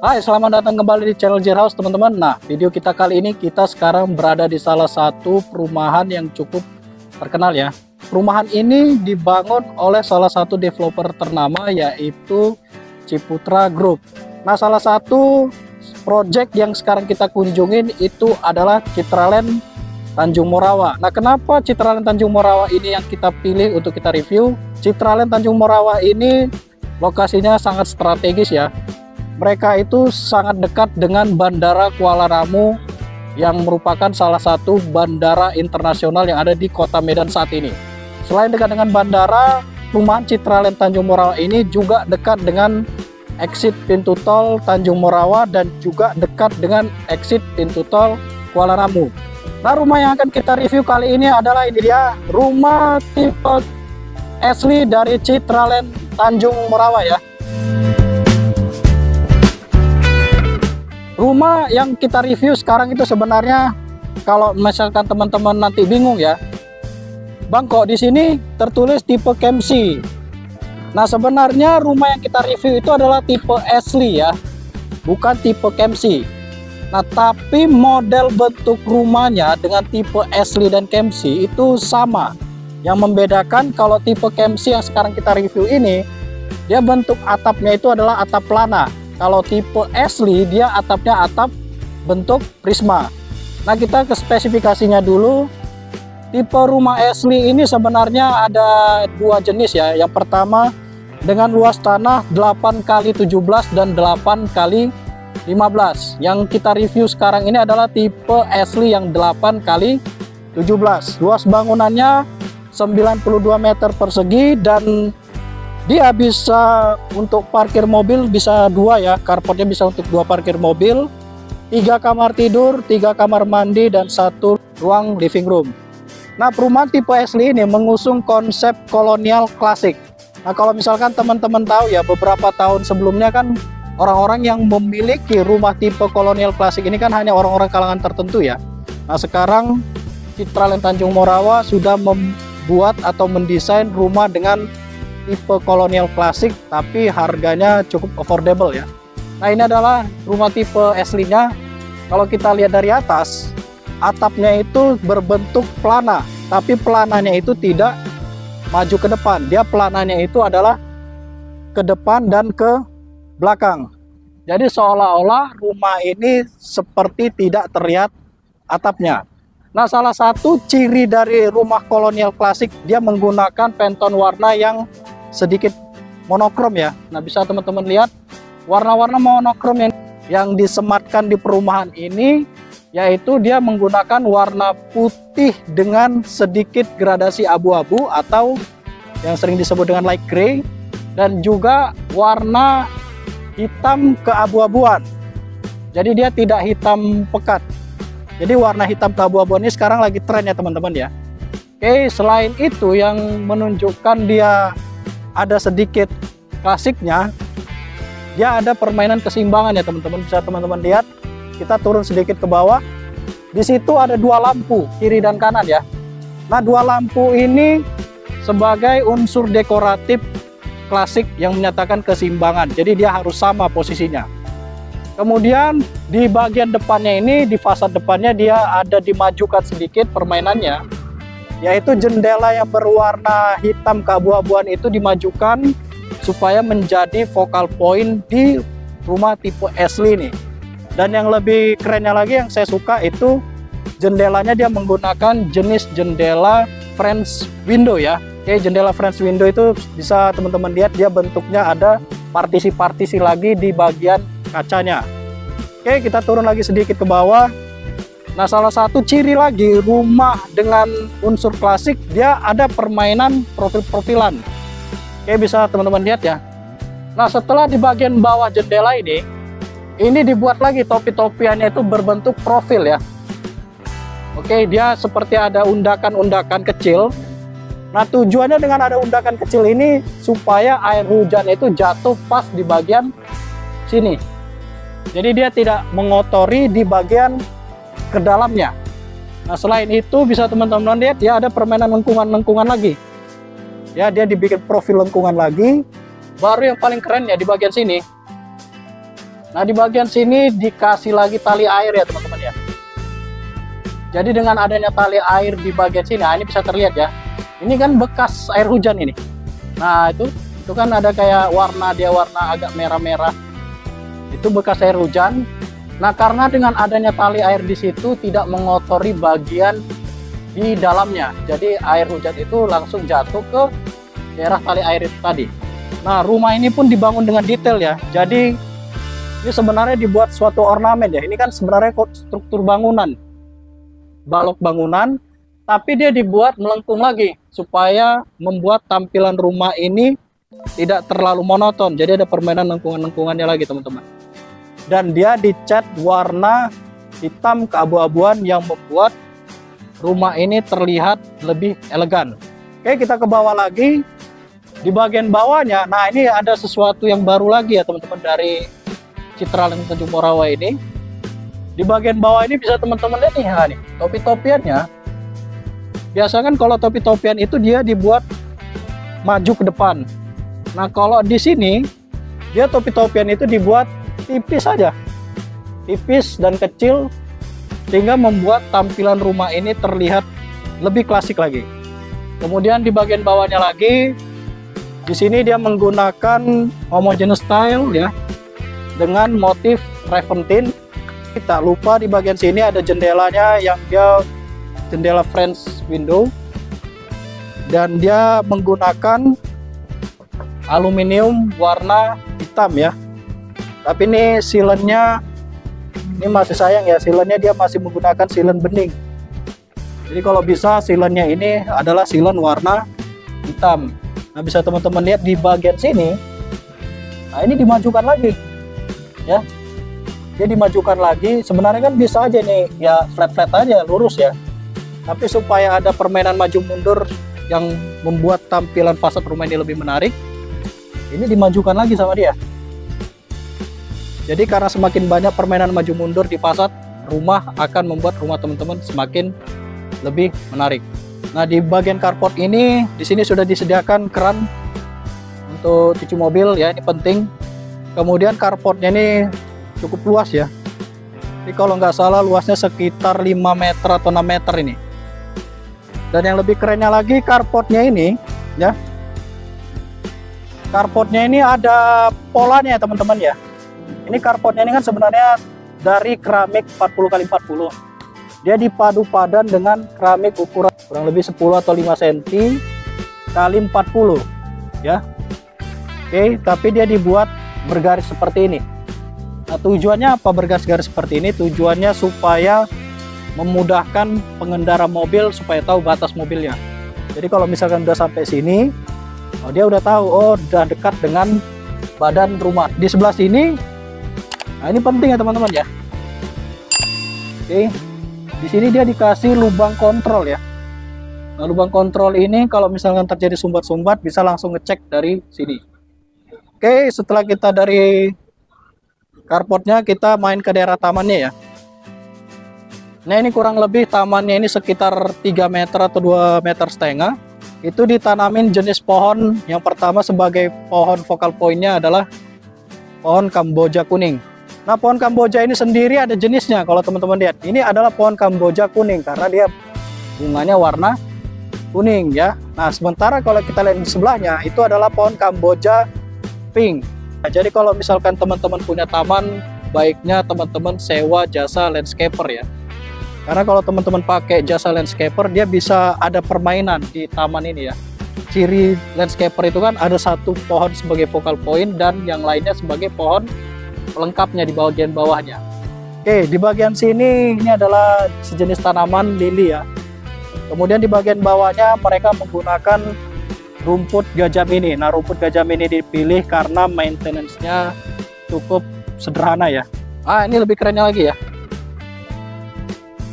Hai, selamat datang kembali di channel J House teman-teman. Nah, video kita kali ini kita sekarang berada di salah satu perumahan yang cukup terkenal ya. Perumahan ini dibangun oleh salah satu developer ternama yaitu Ciputra Group. Nah, salah satu project yang sekarang kita kunjungin itu adalah Citraland Tanjung Morawa. Nah, kenapa Citraland Tanjung Morawa ini yang kita pilih untuk kita review? Citraland Tanjung Morawa ini lokasinya sangat strategis ya. Mereka itu sangat dekat dengan Bandara Kuala Namu yang merupakan salah satu bandara internasional yang ada di Kota Medan saat ini. Selain dekat dengan bandara, perumahan Citraland Tanjung Morawa ini juga dekat dengan exit pintu tol Tanjung Morawa dan juga dekat dengan exit pintu tol Kuala Namu. Nah, rumah yang akan kita review kali ini adalah ini dia, rumah tipe asli dari Citraland Tanjung Morawa ya. Rumah yang kita review sekarang itu sebenarnya kalau misalkan teman-teman nanti bingung ya, Bang kok di sini tertulis tipe Kemsi. Nah, sebenarnya rumah yang kita review itu adalah tipe asli ya, bukan tipe Kemsi. Nah, tapi model bentuk rumahnya dengan tipe asli dan Kemsi itu sama. Yang membedakan kalau tipe Kemsi yang sekarang kita review ini, dia bentuk atapnya itu adalah atap pelana. Kalau tipe asli dia atapnya atap bentuk prisma. Nah, kita ke spesifikasinya dulu. Tipe rumah asli ini sebenarnya ada dua jenis ya. Yang pertama dengan luas tanah 8x17 dan 8x15. Yang kita review sekarang ini adalah tipe asli yang 8x17. Luas bangunannya 92 meter persegi dan dia bisa untuk parkir mobil bisa dua ya, carportnya bisa untuk dua parkir mobil, 3 kamar tidur, 3 kamar mandi, dan 1 ruang living room. Nah, perumahan tipe asli ini mengusung konsep kolonial klasik. Nah, kalau misalkan teman-teman tahu ya, beberapa tahun sebelumnya kan orang-orang yang memiliki rumah tipe kolonial klasik ini kan hanya orang-orang kalangan tertentu ya. Nah, sekarang Citraland Tanjung Morawa sudah membuat atau mendesain rumah dengan tipe kolonial klasik tapi harganya cukup affordable ya. Nah, ini adalah rumah tipe aslinya. Kalau kita lihat dari atas, atapnya itu berbentuk pelana, tapi pelananya itu tidak maju ke depan. Dia pelananya itu adalah ke depan dan ke belakang. Jadi seolah-olah rumah ini seperti tidak terlihat atapnya. Nah, salah satu ciri dari rumah kolonial klasik, dia menggunakan Pantone warna yang sedikit monokrom ya. Nah, bisa teman-teman lihat warna-warna monokrom yang disematkan di perumahan ini, yaitu dia menggunakan warna putih dengan sedikit gradasi abu-abu atau yang sering disebut dengan light gray, dan juga warna hitam keabu-abuan. Jadi dia tidak hitam pekat. Jadi warna hitam keabu-abuan ini sekarang lagi tren ya teman-teman ya. Oke, selain itu yang menunjukkan dia ada sedikit klasiknya, dia ada permainan keseimbangan ya teman-teman. Bisa teman-teman lihat, kita turun sedikit ke bawah. Di situ ada 2 lampu kiri dan kanan ya. Nah, 2 lampu ini sebagai unsur dekoratif klasik yang menyatakan keseimbangan. Jadi dia harus sama posisinya. Kemudian di bagian depannya ini, di fasad depannya dia ada dimajukan sedikit permainannya, yaitu jendela yang berwarna hitam keabu-abuan itu dimajukan supaya menjadi focal point di rumah tipe asli ini. Dan yang lebih kerennya lagi yang saya suka itu jendelanya dia menggunakan jenis jendela French window ya. Oke, jendela French window itu bisa teman-teman lihat, dia bentuknya ada partisi-partisi lagi di bagian kacanya. Oke, kita turun lagi sedikit ke bawah. Nah, salah satu ciri lagi rumah dengan unsur klasik, dia ada permainan profil-profilan. Oke, bisa teman-teman lihat ya. Nah, setelah di bagian bawah jendela ini dibuat lagi topi-topiannya itu berbentuk profil ya. Oke, dia seperti ada undakan-undakan kecil. Nah, tujuannya dengan ada undakan kecil ini supaya air hujan itu jatuh pas di bagian sini. Jadi dia tidak mengotori di bagian ke dalamnya. Nah, selain itu bisa teman-teman lihat ya, ada permainan lengkungan-lengkungan lagi. Ya, dia dibikin profil lengkungan lagi. Baru yang paling keren ya di bagian sini. Nah, di bagian sini dikasih lagi tali air ya teman-teman ya. Jadi dengan adanya tali air di bagian sini, nah ini bisa terlihat ya. Ini kan bekas air hujan ini. Nah, itu kan ada kayak warna agak merah-merah. Itu bekas air hujan. Nah, karena dengan adanya tali air di situ tidak mengotori bagian di dalamnya. Jadi air hujan itu langsung jatuh ke daerah tali air itu tadi. Nah, rumah ini pun dibangun dengan detail ya. Jadi ini sebenarnya dibuat suatu ornamen ya. Ini kan sebenarnya struktur bangunan, balok bangunan, tapi dia dibuat melengkung lagi supaya membuat tampilan rumah ini tidak terlalu monoton. Jadi ada permainan lengkungan-lengkungannya lagi teman-teman. Dan dia dicat warna hitam keabu-abuan yang membuat rumah ini terlihat lebih elegan. Oke, kita ke bawah lagi. Di bagian bawahnya, nah ini ada sesuatu yang baru lagi ya teman-teman dari Citraland Tanjung Morawa ini. Di bagian bawah ini bisa teman-teman lihat nih, nah, nih topi-topiannya. Biasa kan kalau topi-topian itu dia dibuat maju ke depan. Nah, kalau di sini dia topi-topian itu dibuat tipis saja, tipis dan kecil, sehingga membuat tampilan rumah ini terlihat lebih klasik lagi. Kemudian di bagian bawahnya lagi, di sini dia menggunakan homogeneous style ya, dengan motif Travertine. Tak lupa di bagian sini ada jendelanya yang dia jendela French window, dan dia menggunakan aluminium warna hitam ya. Tapi ini silennya, ini masih sayang ya, silennya dia masih menggunakan silen bening. Jadi kalau bisa silennya ini adalah silen warna hitam. Nah, bisa teman-teman lihat di bagian sini. Nah, ini dimajukan lagi ya. Dia dimajukan lagi. Sebenarnya kan bisa aja nih ya flat-flat aja, lurus ya. Tapi supaya ada permainan maju mundur yang membuat tampilan fasad rumah ini lebih menarik, ini dimajukan lagi sama dia. Jadi karena semakin banyak permainan maju mundur di fasad rumah, akan membuat rumah teman-teman semakin lebih menarik. Nah, di bagian carport ini, di sini sudah disediakan keran untuk cuci mobil ya, ini penting. Kemudian carportnya ini cukup luas ya. Jadi kalau nggak salah luasnya sekitar 5 meter atau 6 meter ini. Dan yang lebih kerennya lagi, carportnya ini ya. Carportnya ini ada polanya ya teman-teman ya. Ini carportnya ini kan sebenarnya dari keramik 40x40. Dia dipadu padan dengan keramik ukuran kurang lebih 10 atau 5 cm kali 40 ya. Oke, tapi dia dibuat bergaris seperti ini. Nah, tujuannya apa bergaris-garis seperti ini? Tujuannya supaya memudahkan pengendara mobil supaya tahu batas mobilnya. Jadi kalau misalkan udah sampai sini, oh, dia udah tahu, oh udah dekat dengan badan rumah. Di sebelah sini, nah ini penting ya teman-teman ya. Oke. Di sini dia dikasih lubang kontrol ya. Nah, lubang kontrol ini kalau misalkan terjadi sumbat-sumbat bisa langsung ngecek dari sini. Oke, setelah kita dari carportnya, kita main ke daerah tamannya ya. Nah, ini kurang lebih tamannya ini sekitar 3 meter atau 2,5 meter. Itu ditanamin jenis pohon. Yang pertama sebagai pohon focal point-nya adalah pohon Kamboja kuning. Nah, pohon Kamboja ini sendiri ada jenisnya. Kalau teman-teman lihat, ini adalah pohon Kamboja kuning karena dia bunganya warna kuning ya. Nah, sementara kalau kita lihat di sebelahnya itu adalah pohon Kamboja pink. Nah, jadi kalau misalkan teman-teman punya taman, baiknya teman-teman sewa jasa landscaper ya. Karena kalau teman-teman pakai jasa landscaper, dia bisa ada permainan di taman ini ya. Ciri landscaper itu kan ada satu pohon sebagai focal point dan yang lainnya sebagai pohon pelengkapnya di bagian bawahnya. Oke, di bagian sini ini adalah sejenis tanaman lili ya. Kemudian di bagian bawahnya mereka menggunakan rumput gajah mini. Nah, rumput gajah mini dipilih karena maintenance-nya cukup sederhana ya. Ah, ini lebih kerennya lagi ya.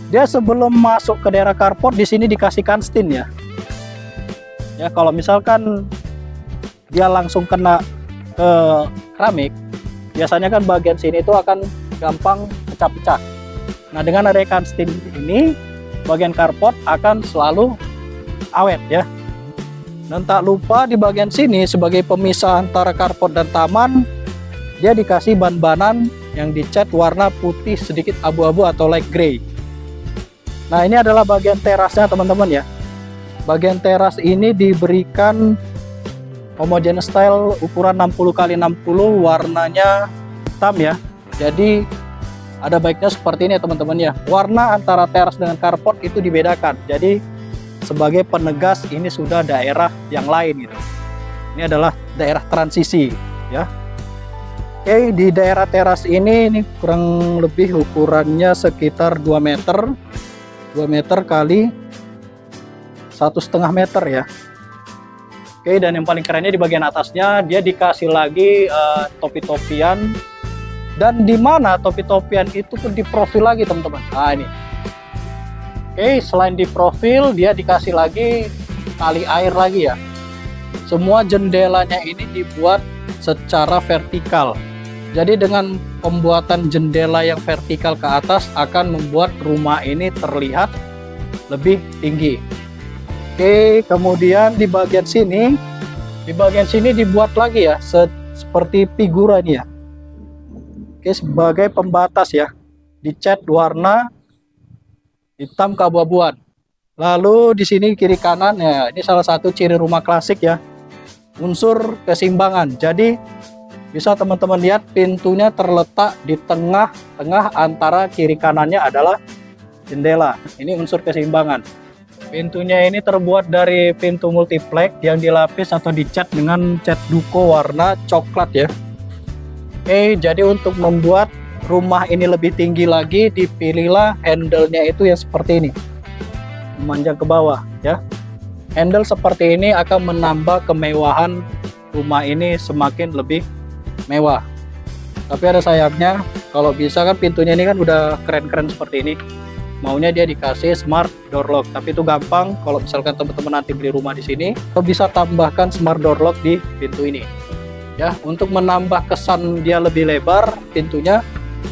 Dia sebelum masuk ke daerah carport di sini dikasihkan stin ya. Ya, kalau misalkan dia langsung kena ke keramik, biasanya kan bagian sini itu akan gampang pecah-pecah. Nah, dengan adanya stin ini, bagian carport akan selalu awet ya. Dan tak lupa di bagian sini sebagai pemisah antara carport dan taman, dia dikasih ban-banan yang dicat warna putih sedikit abu-abu atau light gray. Nah, ini adalah bagian terasnya teman-teman ya. Bagian teras ini diberikan homogeneous style ukuran 60x60, warnanya hitam ya. Jadi ada baiknya seperti ini ya teman-teman ya. Warna antara teras dengan carport itu dibedakan. Jadi sebagai penegas ini sudah daerah yang lain gitu. Ini adalah daerah transisi ya. Oke, di daerah teras ini kurang lebih ukurannya sekitar 2 meter. 2 meter kali 1,5 meter ya. Oke, dan yang paling kerennya di bagian atasnya dia dikasih lagi topi-topian, dan di mana topi-topian itu pun di profil lagi teman-teman. Nah ini. Oke, selain di profil dia dikasih lagi tali air lagi ya. Semua jendelanya ini dibuat secara vertikal. Jadi dengan pembuatan jendela yang vertikal ke atas akan membuat rumah ini terlihat lebih tinggi. Oke, kemudian di bagian sini dibuat lagi ya seperti figuran ya. Oke, sebagai pembatas ya, dicat warna hitam keabu-abuan. Lalu di sini kiri kanan ya, ini salah satu ciri rumah klasik ya, unsur keseimbangan. Jadi bisa teman-teman lihat pintunya terletak di tengah-tengah antara kiri kanannya adalah jendela. Ini unsur keseimbangan. Pintunya ini terbuat dari pintu multiplex yang dilapis atau dicat dengan cat duko warna coklat ya. Oke, jadi untuk membuat rumah ini lebih tinggi lagi, dipilihlah handle-nya itu yang seperti ini, memanjang ke bawah ya. Handle seperti ini akan menambah kemewahan rumah ini semakin lebih mewah. Tapi ada sayangnya, kalau bisa kan pintunya ini kan udah keren-keren seperti ini, maunya dia dikasih smart door lock. Tapi itu gampang kalau misalkan teman-teman nanti beli rumah di sini, atau bisa tambahkan smart door lock di pintu ini ya. Untuk menambah kesan dia lebih lebar pintunya,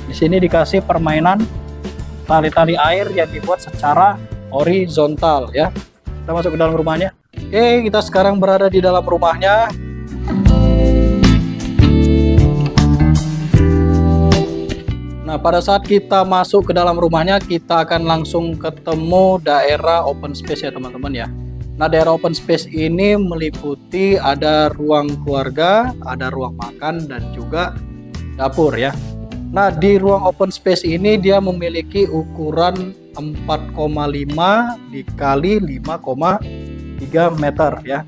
di sini dikasih permainan tali-tali air yang dibuat secara horizontal ya. Kita masuk ke dalam rumahnya. Oke, kita sekarang berada di dalam rumahnya. Nah, pada saat kita masuk ke dalam rumahnya, kita akan langsung ketemu daerah open space ya teman-teman ya. Nah, daerah open space ini meliputi ada ruang keluarga, ada ruang makan, dan juga dapur ya. Nah, di ruang open space ini dia memiliki ukuran 4,5 dikali 5,3 meter ya.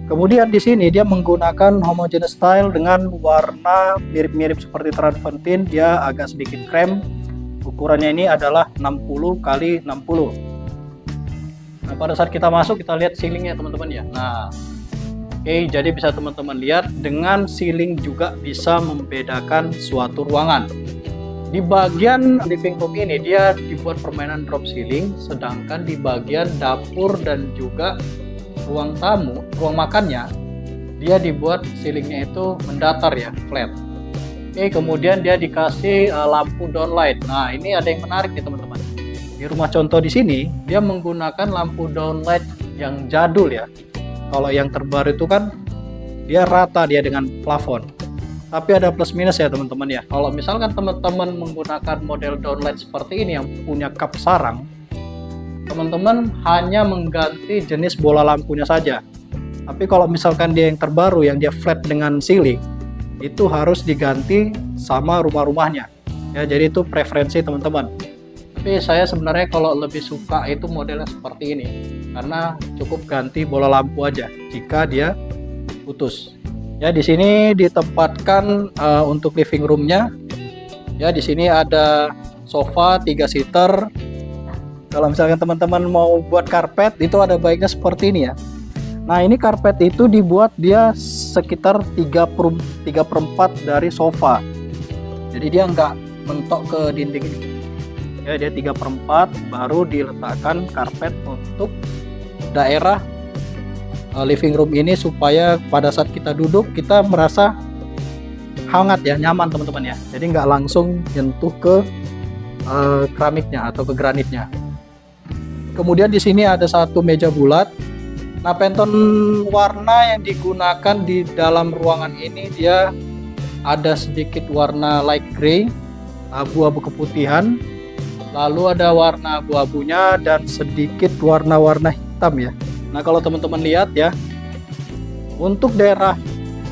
Kemudian di sini dia menggunakan homogeneous style dengan warna mirip-mirip seperti Travertine, dia agak sedikit krem. Ukurannya ini adalah 60 kali 60. Nah, pada saat kita masuk kita lihat ceilingnya teman-teman ya. Nah, oke, jadi bisa teman-teman lihat dengan ceiling juga bisa membedakan suatu ruangan. Di bagian living room ini dia dibuat permainan drop ceiling, sedangkan di bagian dapur dan juga ruang tamu, ruang makannya, dia dibuat ceilingnya itu mendatar ya, flat. Oke, kemudian dia dikasih lampu downlight. Nah, ini ada yang menarik nih teman-teman. Di rumah contoh di sini dia menggunakan lampu downlight yang jadul ya. Kalau yang terbaru itu kan dia rata dia dengan plafon. Tapi ada plus minus ya teman-teman ya. Kalau misalkan teman-teman menggunakan model downlight seperti ini yang punya kap sarang, teman-teman hanya mengganti jenis bola lampunya saja. Tapi kalau misalkan dia yang terbaru yang dia flat dengan ceiling, itu harus diganti sama rumah-rumahnya ya. Jadi itu preferensi teman-teman. Tapi saya sebenarnya kalau lebih suka itu modelnya seperti ini, karena cukup ganti bola lampu aja jika dia putus. Ya, di sini ditempatkan untuk living roomnya. Ya, di sini ada sofa 3 seater. Kalau misalkan teman-teman mau buat karpet, itu ada baiknya seperti ini ya. Nah, ini karpet itu dibuat dia sekitar 3/4 dari sofa. Jadi dia nggak mentok ke dinding ini. Ya, dia 3/4 baru diletakkan karpet untuk daerah living room ini, supaya pada saat kita duduk kita merasa hangat ya, nyaman teman-teman ya. Jadi nggak langsung nyentuh ke keramiknya atau ke granitnya. Kemudian di sini ada satu meja bulat. Nah, Pantone warna yang digunakan di dalam ruangan ini dia ada sedikit warna light gray abu-abu keputihan, lalu ada warna abu-abunya dan sedikit warna-warna hitam ya. Nah kalau teman-teman lihat ya, untuk daerah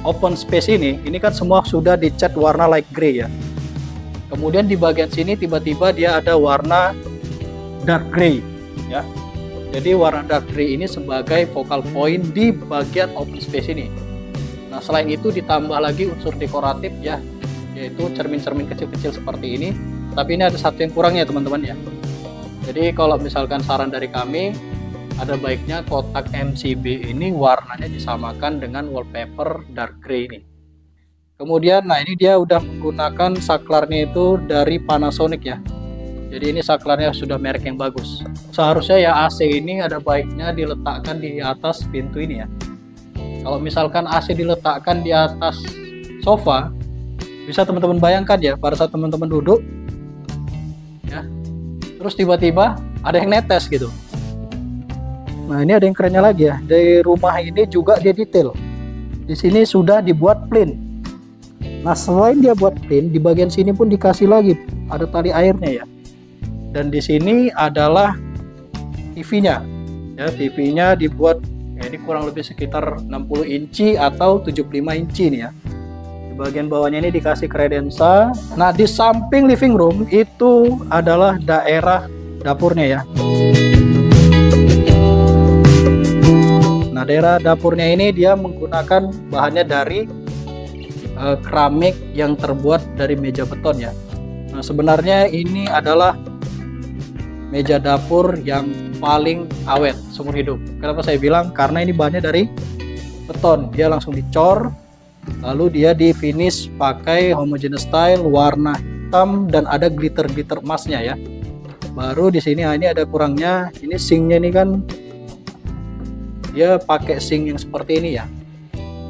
open space ini kan semua sudah dicat warna light gray ya. Kemudian di bagian sini tiba-tiba dia ada warna dark gray ya. Jadi warna dark gray ini sebagai focal point di bagian open space ini. Nah selain itu ditambah lagi unsur dekoratif ya, yaitu cermin-cermin kecil-kecil seperti ini. Tapi ini ada satu yang kurang ya teman-teman ya. Jadi kalau misalkan saran dari kami, ada baiknya kotak MCB ini warnanya disamakan dengan wallpaper dark gray ini. Kemudian nah ini dia udah menggunakan saklarnya itu dari Panasonic ya. Jadi ini saklarnya sudah merek yang bagus. Seharusnya ya AC ini ada baiknya diletakkan di atas pintu ini ya. Kalau misalkan AC diletakkan di atas sofa, bisa teman-teman bayangkan ya, pada saat teman-teman duduk ya, terus tiba-tiba ada yang netes gitu. Nah ini ada yang kerennya lagi ya, dari rumah ini juga dia detail. Di sini sudah dibuat plain. Nah selain dia buat plain, di bagian sini pun dikasih lagi ada tali airnya ya. Dan di sini adalah TV-nya. Ya, TV-nya dibuat ya, ini kurang lebih sekitar 60 inci atau 75 inci nih ya. Di bagian bawahnya ini dikasih kredensa. Nah, di samping living room itu adalah daerah dapurnya ya. Nah, daerah dapurnya ini dia menggunakan bahannya dari keramik yang terbuat dari meja beton ya. Nah, sebenarnya ini adalah meja dapur yang paling awet seumur hidup. Kenapa saya bilang? Karena ini bahannya dari beton. Dia langsung dicor, lalu dia di finish pakai homogeneous style warna hitam dan ada glitter emasnya ya. Baru di sini ini ada kurangnya. Ini sinknya ini kan dia pakai sink yang seperti ini ya.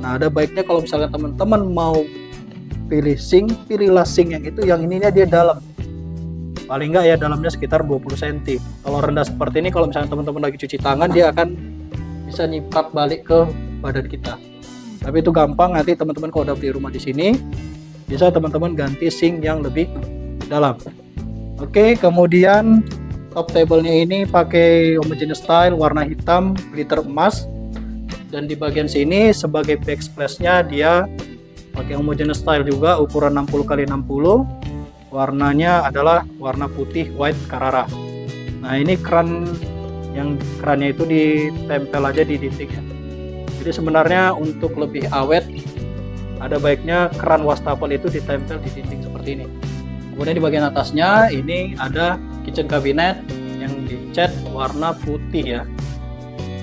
Nah ada baiknya kalau misalnya teman-teman mau pilih sink, pilihlah sink yang itu yang ininya dia dalam. Paling enggak ya dalamnya sekitar 20 cm. Kalau rendah seperti ini, kalau misalnya teman-teman lagi cuci tangan, dia akan bisa nyikat balik ke badan kita. Tapi itu gampang, nanti teman-teman kalau udah beli rumah di sini, bisa teman-teman ganti sink yang lebih dalam. Oke, kemudian top table-nya ini pakai homogeneous style warna hitam glitter emas. Dan di bagian sini sebagai backsplash-nya dia pakai homogeneous style juga ukuran 60x60. Warnanya adalah warna putih white Carrara. Nah ini kerannya itu ditempel aja di dinding ya. Jadi sebenarnya untuk lebih awet ada baiknya keran wastafel itu ditempel di dinding seperti ini. Kemudian di bagian atasnya ini ada kitchen cabinet yang dicat warna putih ya.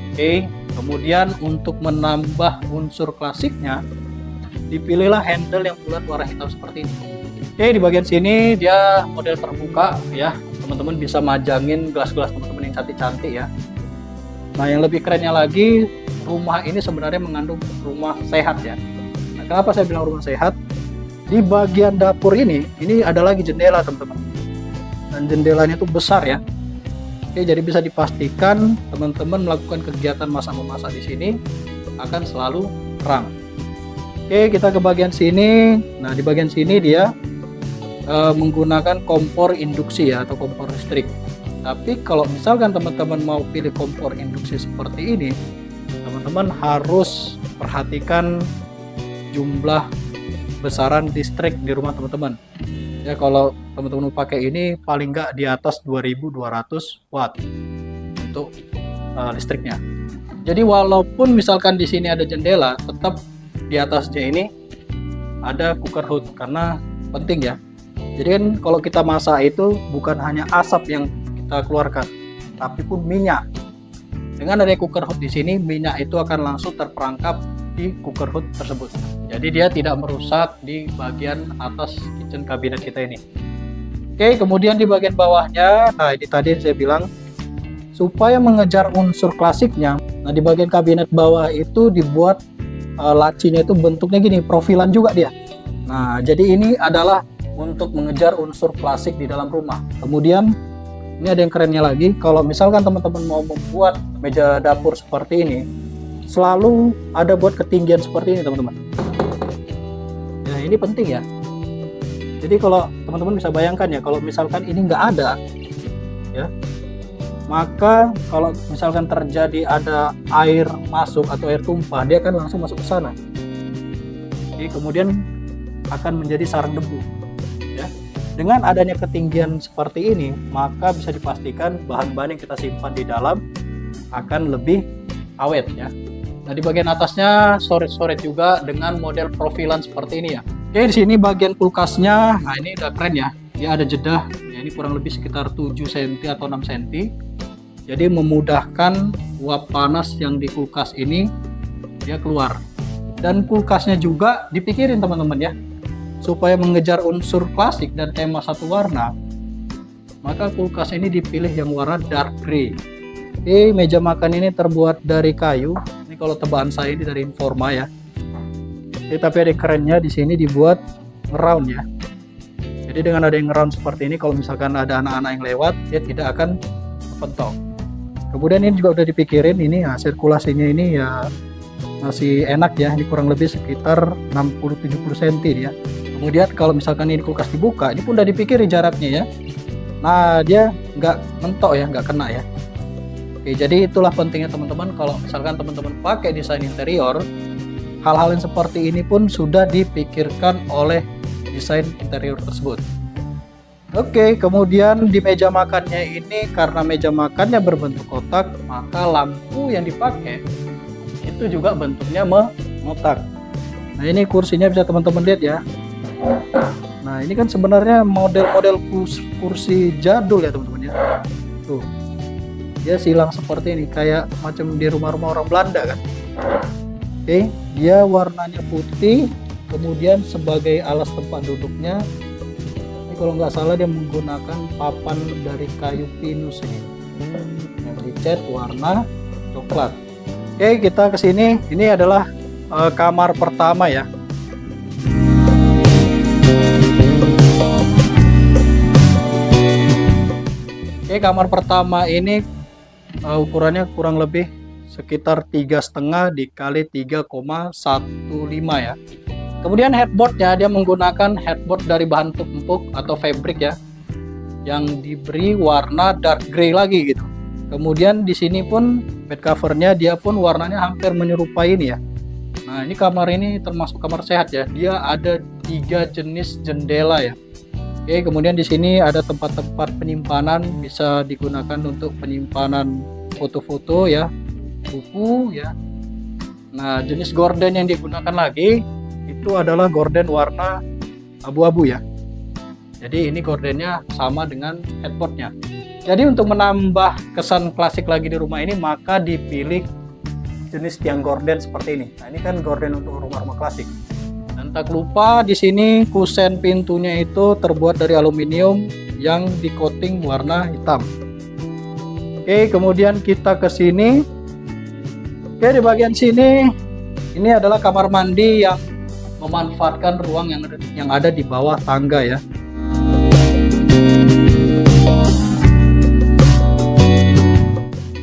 Oke, kemudian untuk menambah unsur klasiknya dipilihlah handle yang bulat warna hitam seperti ini. Oke, di bagian sini dia model terbuka ya. Teman-teman bisa majangin gelas-gelas teman-teman yang cantik-cantik ya. Nah, yang lebih kerennya lagi, rumah ini sebenarnya mengandung rumah sehat ya. Nah, kenapa saya bilang rumah sehat? Di bagian dapur ini ada lagi jendela teman-teman. Dan jendelanya itu besar ya. Oke, jadi bisa dipastikan teman-teman melakukan kegiatan masak-memasak di sini akan selalu terang. Oke, kita ke bagian sini. Nah, di bagian sini dia menggunakan kompor induksi ya atau kompor listrik. Tapi kalau misalkan teman-teman mau pilih kompor induksi seperti ini, teman-teman harus perhatikan jumlah besaran listrik di rumah teman-teman. Ya kalau teman-teman pakai ini paling nggak di atas 2200 watt untuk listriknya. Jadi walaupun misalkan di sini ada jendela, tetap di atasnya ini ada cooker hood karena penting ya. Jadi kan kalau kita masak itu bukan hanya asap yang kita keluarkan, tapi pun minyak. Dengan adanya cooker hood di sini, minyak itu akan langsung terperangkap di cooker hood tersebut. Jadi dia tidak merusak di bagian atas kitchen cabinet kita ini. Oke, kemudian di bagian bawahnya, nah ini tadi saya bilang supaya mengejar unsur klasiknya. Nah di bagian kabinet bawah itu dibuat lacinya itu bentuknya gini, profilan juga dia. Nah jadi ini adalah untuk mengejar unsur klasik di dalam rumah. Kemudian ini ada yang kerennya lagi, kalau misalkan teman-teman mau membuat meja dapur seperti ini, selalu ada buat ketinggian seperti ini teman-teman. Nah ini penting ya. Jadi kalau teman-teman bisa bayangkan ya, kalau misalkan ini nggak ada ya, maka kalau misalkan terjadi ada air masuk atau air tumpah, dia akan langsung masuk ke sana. Oke, kemudian akan menjadi sarang debu ya. Dengan adanya ketinggian seperti ini, maka bisa dipastikan bahan-bahan yang kita simpan di dalam akan lebih awet ya. Nah, di bagian atasnya storage juga dengan model profilan seperti ini ya. Oke, di sini bagian kulkasnya, nah ini udah keren ya. Dia ada jedah, ya ini kurang lebih sekitar 7 cm atau 6 cm. Jadi memudahkan uap panas yang di kulkas ini dia keluar. Dan kulkasnya juga dipikirin teman-teman ya, supaya mengejar unsur klasik dan tema satu warna, maka kulkas ini dipilih yang warna dark gray. Oke, meja makan ini terbuat dari kayu. Ini kalau tebakan saya ini dari Informa ya. Tapi ada kerennya di sini dibuat round ya. Jadi dengan ada yang round seperti ini, kalau misalkan ada anak-anak yang lewat, dia tidak akan pentok. Kemudian ini juga udah dipikirin, ini ya, sirkulasinya ini ya masih enak ya. Ini kurang lebih sekitar 60-70 cm ya. Kemudian kalau misalkan ini kulkas dibuka, ini pun udah dipikirin jaraknya ya. Nah, dia nggak mentok ya, nggak kena ya. Oke, jadi itulah pentingnya teman-teman, kalau misalkan teman-teman pakai desain interior, hal-hal yang seperti ini pun sudah dipikirkan oleh desain interior tersebut. Oke, kemudian di meja makannya ini, karena meja makannya berbentuk kotak, maka lampu yang dipakai itu juga bentuknya mengotak. Nah, ini kursinya bisa teman-teman lihat ya. Nah, ini kan sebenarnya model-model kursi jadul ya teman-teman ya. Tuh, dia silang seperti ini, kayak macam di rumah-rumah orang Belanda kan. Oke, dia warnanya putih, kemudian sebagai alas tempat duduknya, ini kalau nggak salah dia menggunakan papan dari kayu pinus ini, yang dicat warna coklat. Oke, kita ke sini. Ini adalah kamar pertama ya. Oke, kamar pertama ini ukurannya kurang lebih sekitar 3,5 dikali 3,15 ya. Kemudian headboardnya dia menggunakan headboard dari bahan empuk atau fabric ya, yang diberi warna dark gray lagi gitu. Kemudian di sini pun bed covernya dia pun warnanya hampir menyerupai ini ya. Nah, ini kamar ini termasuk kamar sehat ya. Dia ada 3 jenis jendela ya. Oke, kemudian di sini ada tempat-tempat penyimpanan, bisa digunakan untuk penyimpanan foto-foto ya, buku ya. Nah, jenis gorden yang digunakan lagi itu adalah gorden warna abu-abu ya. Jadi ini gordennya sama dengan headboardnya. Jadi untuk menambah kesan klasik lagi di rumah ini, maka dipilih jenis tiang gorden seperti ini. Nah, ini kan gorden untuk rumah-rumah klasik. Dan tak lupa di sini kusen pintunya itu terbuat dari aluminium yang di-coating warna hitam. Oke, kemudian kita ke sini. Oke, di bagian sini ini adalah kamar mandi yang memanfaatkan ruang yang ada di bawah tangga ya.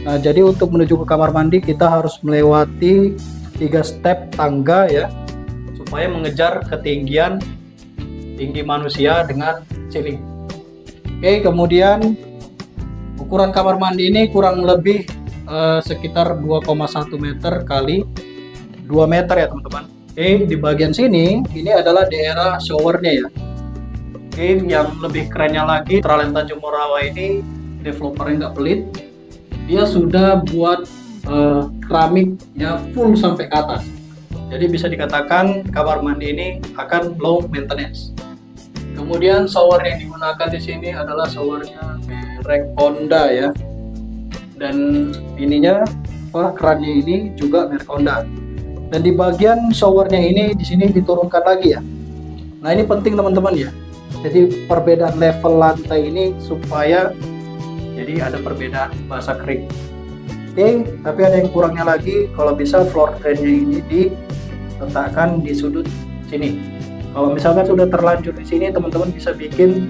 Nah, jadi untuk menuju ke kamar mandi kita harus melewati 3 step tangga ya, supaya mengejar ketinggian tinggi manusia dengan ceiling. Oke, kemudian ukuran kamar mandi ini kurang lebih sekitar 2,1 meter kali 2 meter ya teman-teman. Oke, di bagian sini ini adalah daerah showernya ya. Oke, yang lebih kerennya lagi, Ultraland Tanjung Morawa ini developernya nggak pelit. Dia sudah buat keramiknya full sampai ke atas. Jadi bisa dikatakan kamar mandi ini akan low maintenance. Kemudian shower yang digunakan di sini adalah showernya merek Honda ya. Dan ininya kerannya ini juga merek Honda. Dan di bagian showernya ini di sini diturunkan lagi ya. Nah, ini penting teman-teman ya. Jadi perbedaan level lantai ini supaya jadi ada perbedaan basah kering. Oke, tapi ada yang kurangnya lagi, kalau bisa floor drainnya ini diletakkan di sudut sini. Kalau misalkan sudah terlanjur di sini, teman-teman bisa bikin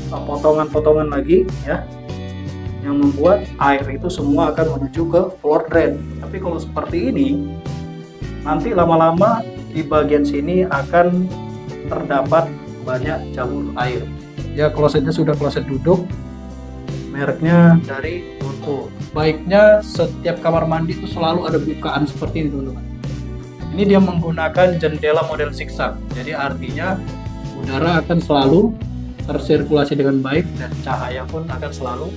potongan-potongan lagi ya, yang membuat air itu semua akan menuju ke floor drain. Tapi kalau seperti ini, nanti lama-lama di bagian sini akan terdapat banyak jamur air. Ya, klosetnya sudah kloset duduk, mereknya dari Tonto. Baiknya setiap kamar mandi itu selalu ada bukaan seperti ini teman-teman. Ini dia menggunakan jendela model zigzag, jadi artinya udara akan selalu tersirkulasi dengan baik dan cahaya pun akan selalu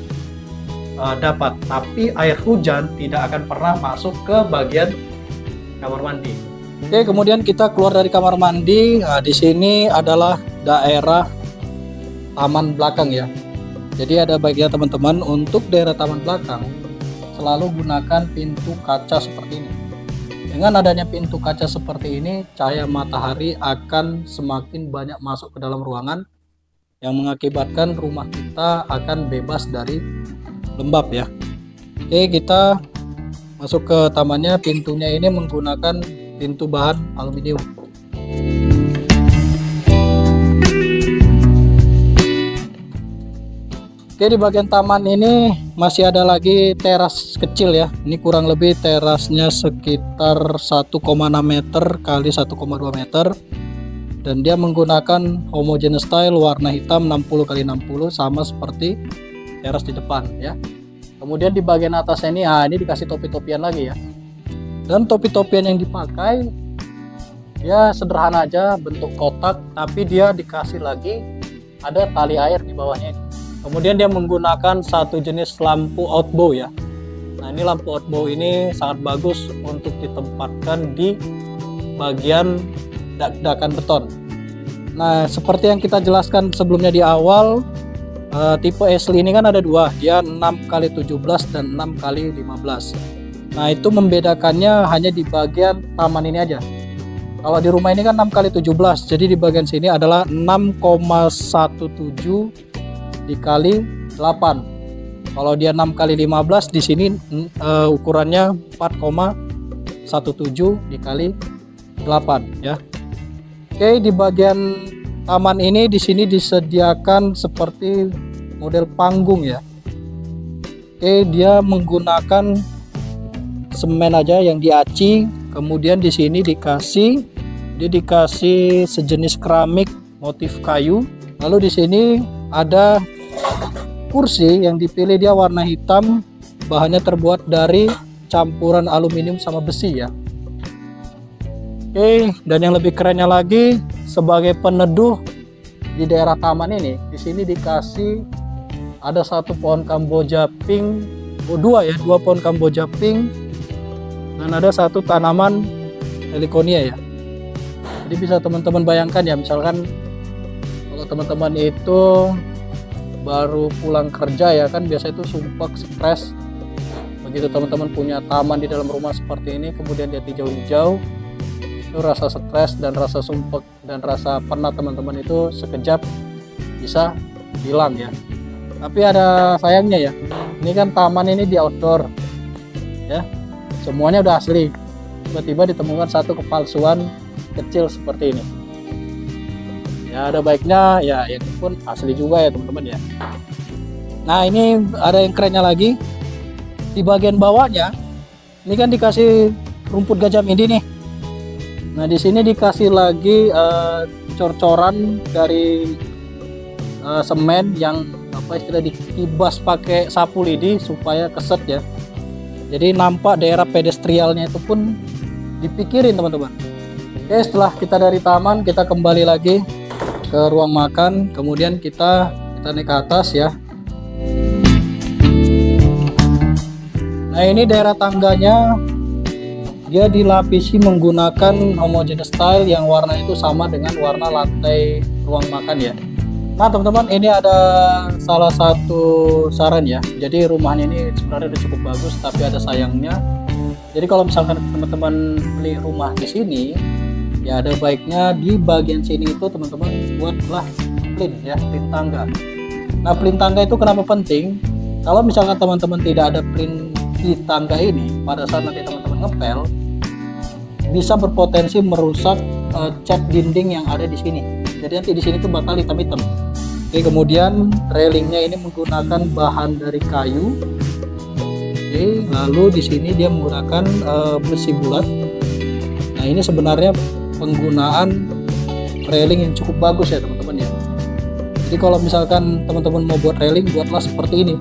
dapat. Tapi air hujan tidak akan pernah masuk ke bagian kamar mandi. Oke, kemudian kita keluar dari kamar mandi. Nah, di sini adalah daerah taman belakang ya. Jadi ada baiknya teman-teman untuk daerah taman belakang selalu gunakan pintu kaca seperti ini. Dengan adanya pintu kaca seperti ini, cahaya matahari akan semakin banyak masuk ke dalam ruangan yang mengakibatkan rumah kita akan bebas dari lembab ya. Oke, kita masuk ke tamannya. Pintunya ini menggunakan pintu bahan aluminium. Oke, di bagian taman ini masih ada lagi teras kecil ya. Ini kurang lebih terasnya sekitar 1,6 meter kali 1,2 meter. Dan dia menggunakan homogeneous style warna hitam 60 kali 60 sama seperti teras di depan ya. Kemudian di bagian atasnya ini, ini dikasih topi-topian lagi ya. Dan topi-topian yang dipakai ya sederhana aja, bentuk kotak, tapi dia dikasih lagi ada tali air di bawahnya. Kemudian dia menggunakan satu jenis lampu outbow ya. Nah, ini lampu outbow ini sangat bagus untuk ditempatkan di bagian dak-dakan beton. Nah, seperti yang kita jelaskan sebelumnya di awal, tipe Ashley ini kan ada dua, dia 6x17 dan 6x15. Nah, itu membedakannya hanya di bagian taman ini aja. Kalau di rumah ini kan 6x17, jadi di bagian sini adalah 6,17 dikali 8. Kalau dia 6x15, di sini ukurannya 4,17 dikali 8 ya. Oke, di bagian taman ini di sini disediakan seperti model panggung ya. Oke, dia menggunakan semen aja yang diaci. Kemudian di sini dikasih sejenis keramik motif kayu. Lalu di sini ada kursi yang dipilih, dia warna hitam, bahannya terbuat dari campuran aluminium sama besi ya. Oke, dan yang lebih kerennya lagi, sebagai peneduh di daerah taman ini, di sini dikasih ada satu pohon kamboja pink, dua pohon kamboja pink, dan ada satu tanaman heliconia ya. Jadi bisa teman-teman bayangkan ya, misalkan kalau teman-teman itu baru pulang kerja ya kan, biasa itu sumpek, stres. Begitu teman-teman punya taman di dalam rumah seperti ini, kemudian dia hijau-hijau, itu rasa stres dan rasa sumpek dan rasa penat teman-teman itu sekejap bisa hilang ya. Tapi ada sayangnya ya, ini kan taman ini di outdoor ya, semuanya udah asli, tiba-tiba ditemukan satu kepalsuan kecil seperti ini. Ya ada baiknya ya, yang pun asli juga ya teman-teman ya. Nah, ini ada yang kerennya lagi, di bagian bawahnya ini kan dikasih rumput gajah midi nih. Nah, di sini dikasih lagi cor-coran dari semen yang istilah dikibas pakai sapu lidi supaya keset ya. Jadi nampak daerah pedestrialnya itu pun dipikirin teman-teman. Oke, setelah kita dari taman, kita kembali lagi ke ruang makan, kemudian kita naik ke atas ya. Nah, ini daerah tangganya dia dilapisi menggunakan homogeneous style yang warna itu sama dengan warna lantai ruang makan ya. Nah teman-teman, ini ada salah satu saran ya. Jadi rumahnya ini sebenarnya udah cukup bagus, tapi ada sayangnya. Jadi kalau misalkan teman-teman beli rumah di sini, ya ada baiknya di bagian sini itu teman-teman buatlah plin ya, plin tangga. Nah, plin tangga itu kenapa penting? Kalau misalkan teman-teman tidak ada plin di tangga ini, pada saat nanti teman-teman ngepel, bisa berpotensi merusak cat dinding yang ada di sini. Jadi nanti di sini tuh bakal hitam-hitam. Oke, kemudian railingnya ini menggunakan bahan dari kayu. Oke, lalu di sini dia menggunakan besi bulat. Nah, ini sebenarnya penggunaan railing yang cukup bagus ya teman-teman ya. Jadi kalau misalkan teman-teman mau buat railing, buatlah seperti ini.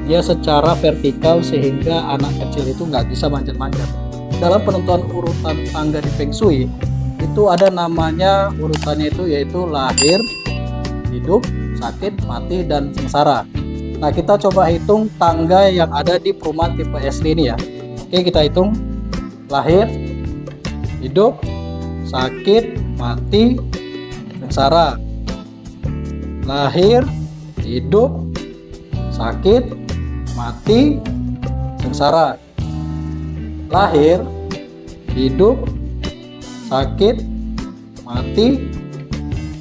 Dia secara vertikal sehingga anak kecil itu nggak bisa manjat-manjat. Dalam penentuan urutan tangga di Feng Shui itu ada namanya urutannya itu yaitu lahir, hidup, sakit, mati, dan sengsara. Nah, kita coba hitung tangga yang ada di perumahan tipe Asli ini ya. Oke, kita hitung lahir, hidup, sakit, mati, sengsara. Lahir, hidup, sakit, mati, sengsara. Lahir, hidup, sakit, mati,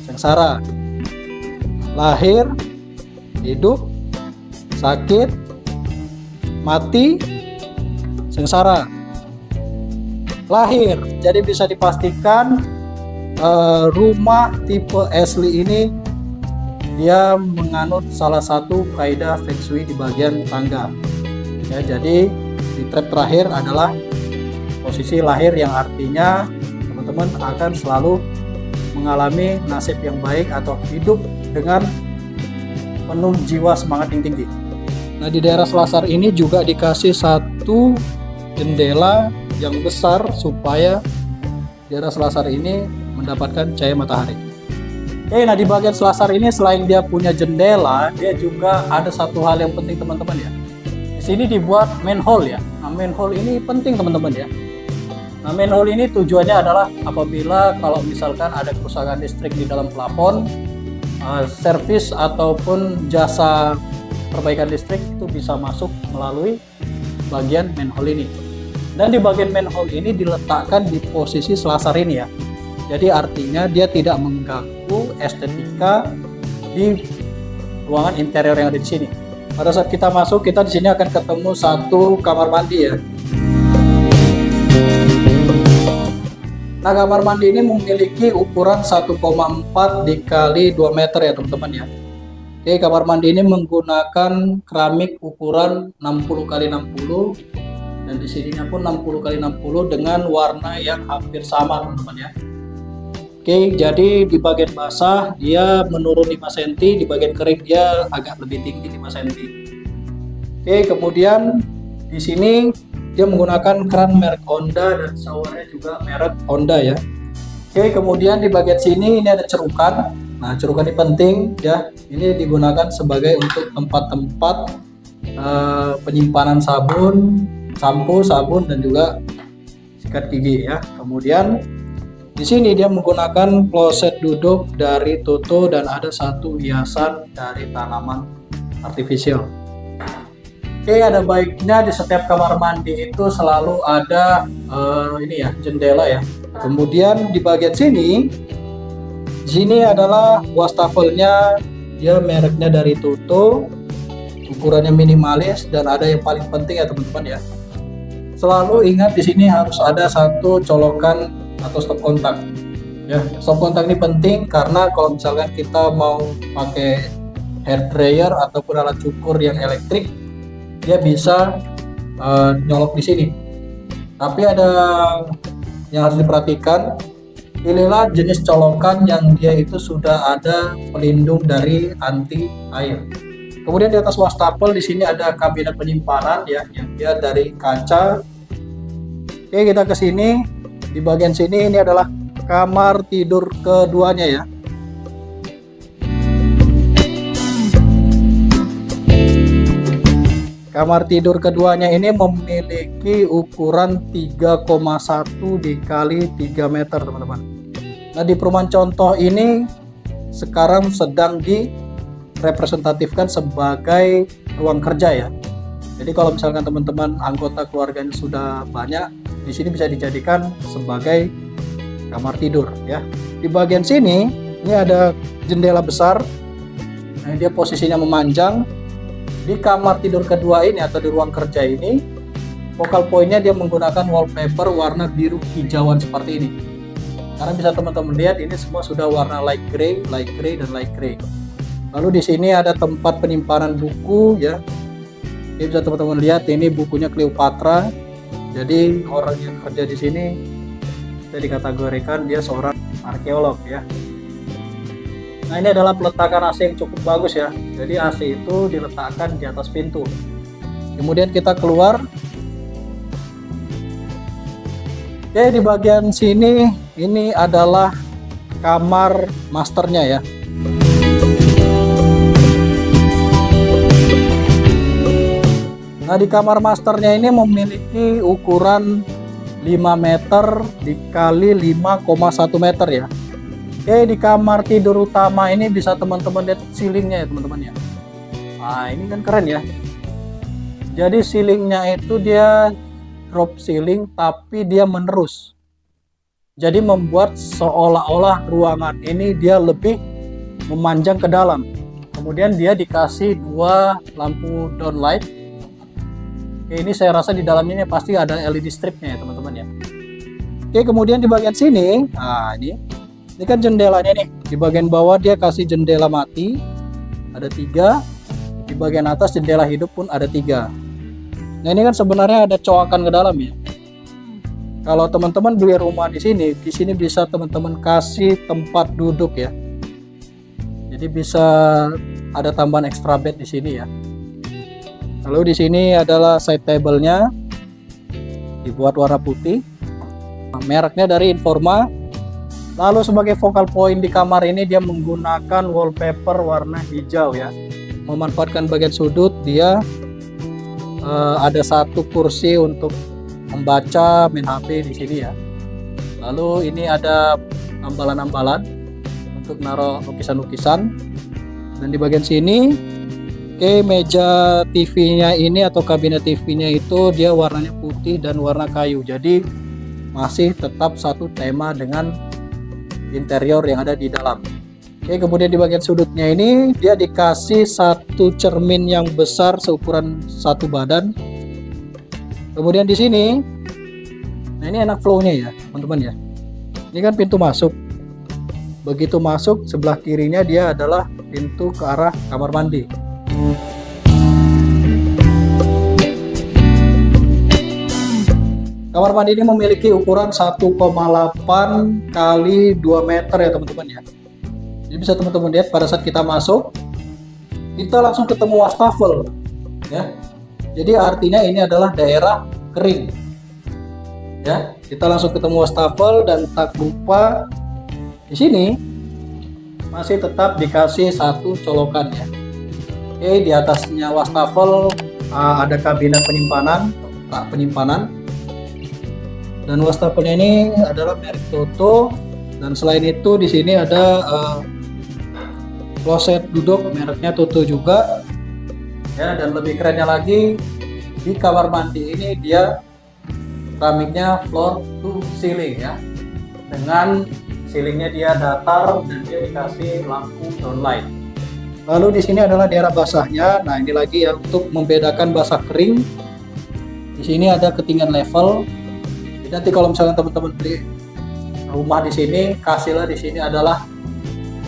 sengsara. Lahir, hidup, sakit, mati, sengsara. Lahir, jadi bisa dipastikan rumah tipe Asli ini dia menganut salah satu kaidah Feng Shui di bagian tangga ya. Jadi di trap terakhir adalah posisi lahir, yang artinya teman-teman akan selalu mengalami nasib yang baik atau hidup dengan penuh jiwa semangat yang tinggi. Nah, di daerah selasar ini juga dikasih satu jendela yang besar supaya daerah selasar ini mendapatkan cahaya matahari. Oke, nah di bagian selasar ini selain dia punya jendela, dia juga ada satu hal yang penting teman-teman ya. Di sini dibuat manhole ya. Nah, manhole ini penting teman-teman ya. Nah, manhole ini tujuannya adalah apabila kalau misalkan ada kerusakan listrik di dalam plafon, servis ataupun jasa perbaikan listrik itu bisa masuk melalui bagian manhole ini. Dan di bagian manhole ini diletakkan di posisi selasar ini ya. Jadi artinya dia tidak mengganggu estetika di ruangan interior yang ada di sini. Pada saat kita masuk, kita di sini akan ketemu satu kamar mandi ya. Nah, kamar mandi ini memiliki ukuran 1,4 dikali 2 meter ya teman-teman ya. Oke, kamar mandi ini menggunakan keramik ukuran 60 kali 60 dan di sininya pun 60 kali 60 dengan warna yang hampir sama teman-teman ya. Oke, jadi di bagian basah dia menurun 5 cm, di bagian kering dia agak lebih tinggi 5 cm. Oke, kemudian di sini dia menggunakan keran merek Honda dan showernya juga merek Honda ya. Oke, kemudian di bagian sini ini ada cerukan. Nah, cerukan ini penting ya. Ini digunakan sebagai untuk tempat-tempat penyimpanan sabun, sampo, sabun dan juga sikat gigi ya. Kemudian di sini dia menggunakan kloset duduk dari Toto dan ada satu hiasan dari tanaman artifisial. Oke, ada baiknya di setiap kamar mandi itu selalu ada ini ya, jendela ya. Kemudian di bagian sini adalah wastafelnya, dia mereknya dari Toto, ukurannya minimalis dan ada yang paling penting ya teman-teman ya. Selalu ingat di sini harus ada satu colokan atau stop kontak ya. Stop kontak ini penting karena kalau misalkan kita mau pakai hair dryer ataupun alat cukur yang elektrik, dia bisa nyolok di sini. Tapi ada yang harus diperhatikan, pilihlah jenis colokan yang dia itu sudah ada pelindung dari anti air. Kemudian di atas wastafel di sini ada kabinet penyimpanan ya, yang dia dari kaca. Oke, kita ke sini. Di bagian sini ini adalah kamar tidur keduanya ya. Kamar tidur keduanya ini memiliki ukuran 3,1 dikali 3 meter teman-teman. Nah, di perumahan contoh ini sekarang sedang direpresentatifkan sebagai ruang kerja ya. Jadi kalau misalkan teman-teman anggota keluarganya sudah banyak, di sini bisa dijadikan sebagai kamar tidur ya. Di bagian sini ini ada jendela besar. Nah, dia posisinya memanjang. Di kamar tidur kedua ini atau di ruang kerja ini, focal pointnya dia menggunakan wallpaper warna biru hijauan seperti ini. Karena bisa teman-teman lihat ini semua sudah warna light gray, dan light gray. Lalu di sini ada tempat penyimpanan buku ya. Ini bisa teman-teman lihat, ini bukunya Cleopatra. Jadi orang yang kerja di sini bisa dikategorikan dia seorang arkeolog ya. Nah, ini adalah peletakan AC yang cukup bagus ya. Jadi AC itu diletakkan di atas pintu. Kemudian kita keluar. Oke, di bagian sini ini adalah kamar masternya ya. Nah, di kamar masternya ini memiliki ukuran 5 meter dikali 5,1 meter ya. Oke, di kamar tidur utama ini bisa teman-teman lihat ceilingnya ya teman-teman ya. Nah, ini kan keren ya. Jadi ceilingnya itu dia drop ceiling tapi dia menerus. Jadi membuat seolah-olah ruangan ini dia lebih memanjang ke dalam. Kemudian dia dikasih 2 lampu downlight. Oke, ini saya rasa di dalamnya ini pasti ada LED stripnya ya teman-teman ya. Oke, kemudian di bagian sini, nah ini kan jendelanya nih. Di bagian bawah dia kasih jendela mati, ada 3. Di bagian atas jendela hidup pun ada 3. Nah, ini kan sebenarnya ada coakan ke dalam ya. Kalau teman-teman beli rumah di sini bisa teman-teman kasih tempat duduk ya. Jadi bisa ada tambahan extra bed di sini ya. Lalu di sini adalah side table-nya, dibuat warna putih. Mereknya dari Informa. Lalu sebagai focal point di kamar ini dia menggunakan wallpaper warna hijau ya. Memanfaatkan bagian sudut dia ada 1 kursi untuk membaca, main HP di sini ya. Lalu ini ada ambalan-ambalan untuk naruh lukisan-lukisan. Dan di bagian sini, oke, meja TV-nya ini atau kabinet TV-nya itu dia warnanya putih dan warna kayu. Jadi masih tetap satu tema dengan interior yang ada di dalam. Oke, kemudian di bagian sudutnya ini dia dikasih 1 cermin yang besar seukuran 1 badan. Kemudian di sini, nah ini enak flow-nya ya teman-teman ya. Ini kan pintu masuk. Begitu masuk, sebelah kirinya dia adalah pintu ke arah kamar mandi. Kamar mandi ini memiliki ukuran 1,8 kali 2 meter ya teman-teman ya. Jadi bisa teman-teman lihat pada saat kita masuk, kita langsung ketemu wastafel ya. Jadi artinya ini adalah daerah kering ya. Kita langsung ketemu wastafel dan tak lupa di sini masih tetap dikasih 1 colokan ya. Oke, di atasnya wastafel ada kabinet penyimpanan, rak penyimpanan. Dan wastafelnya ini adalah merek Toto. Dan selain itu di sini ada kloset duduk mereknya Toto juga. Ya, dan lebih kerennya lagi di kamar mandi ini dia keramiknya floor to ceiling ya. Dengan ceilingnya dia datar dan dia dikasih lampu downlight. Lalu di sini adalah daerah basahnya. Nah, ini lagi ya untuk membedakan basah kering. Di sini ada ketinggian level. Jadi nanti kalau misalnya teman-teman beli rumah di sini, kasihlah di sini adalah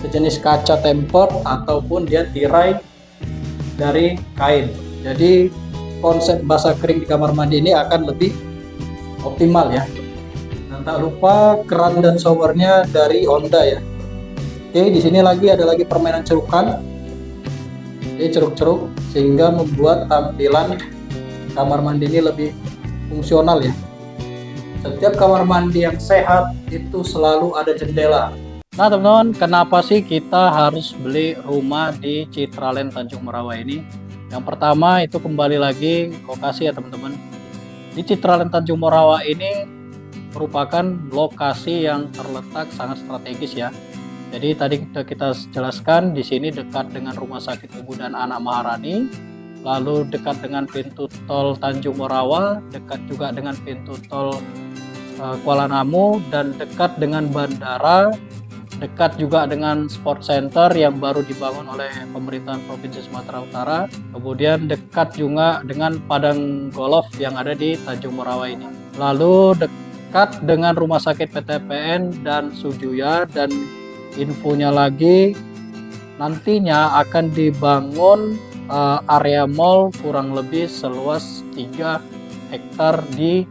sejenis kaca tempered ataupun dia tirai dari kain. Jadi konsep basah kering di kamar mandi ini akan lebih optimal ya. Dan tak lupa keran dan showernya dari Honda ya. Oke, di sini ada lagi permainan cerukan. Oke, ceruk-ceruk sehingga membuat tampilan kamar mandi ini lebih fungsional ya. Setiap kamar mandi yang sehat itu selalu ada jendela. Nah teman-teman, kenapa sih kita harus beli rumah di Citraland Tanjung Merawa ini? Yang pertama itu kembali lagi lokasi ya teman-teman. Di Citraland Tanjung Merawa ini merupakan lokasi yang terletak sangat strategis ya. Jadi tadi kita jelaskan di sini dekat dengan Rumah Sakit Ibu dan Anak Maharani, lalu dekat dengan pintu tol Tanjung Merawa, dekat juga dengan pintu tol Kuala Namu, dan dekat dengan bandara, dekat juga dengan sport center yang baru dibangun oleh pemerintahan Provinsi Sumatera Utara, kemudian dekat juga dengan padang golf yang ada di Tanjung Merawa ini, lalu dekat dengan Rumah Sakit PTPN dan Sujuya. Dan infonya lagi, nantinya akan dibangun area mall kurang lebih seluas 3 hektar di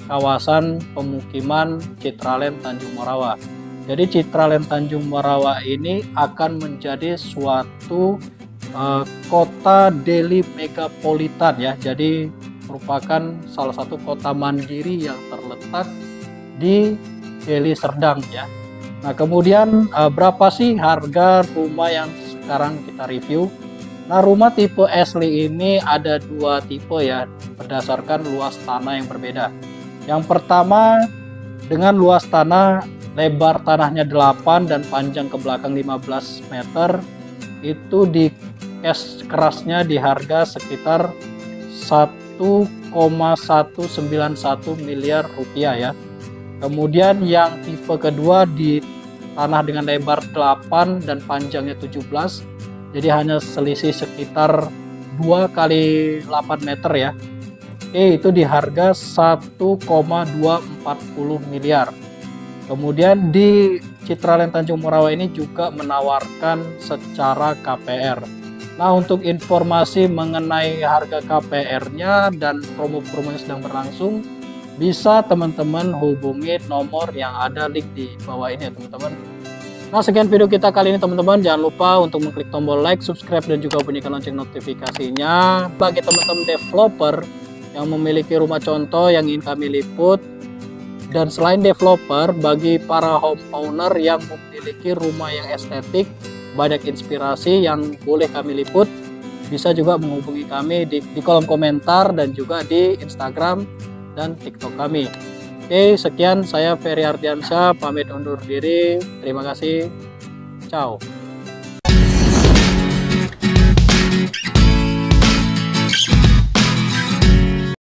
kawasan pemukiman Citraland Tanjung Merawa. Jadi Citraland Tanjung Morawa ini akan menjadi suatu kota Deli megapolitan ya. Jadi merupakan salah satu kota mandiri yang terletak di Deli Serdang ya. Nah, kemudian berapa sih harga rumah yang sekarang kita review? Nah, rumah tipe asli ini ada dua tipe ya, berdasarkan luas tanah yang berbeda. Yang pertama, dengan luas tanah, lebar tanahnya 8 dan panjang ke belakang 15 meter, itu di cash kerasnya di harga sekitar 1,191 miliar rupiah ya. Kemudian yang tipe kedua di tanah dengan lebar 8 dan panjangnya 17, jadi hanya selisih sekitar 2 kali 8 meter ya. Oke, itu di harga 1,240 miliar. Kemudian di Citraland Tanjung Morawa ini juga menawarkan secara KPR. Nah, untuk informasi mengenai harga KPR-nya dan promo-promo yang sedang berlangsung, bisa teman-teman hubungi nomor yang ada link di bawah ini ya teman-teman. Nah, sekian video kita kali ini teman-teman. Jangan lupa untuk mengklik tombol like, subscribe, dan juga bunyikan lonceng notifikasinya. Bagi teman-teman developer yang memiliki rumah contoh yang ingin kami liput, dan selain developer, bagi para homeowner yang memiliki rumah yang estetik, banyak inspirasi yang boleh kami liput, bisa juga menghubungi kami di kolom komentar dan juga di Instagram dan TikTok kami. Oke, sekian, saya Ferry Ardiansyah pamit undur diri. Terima kasih. Ciao.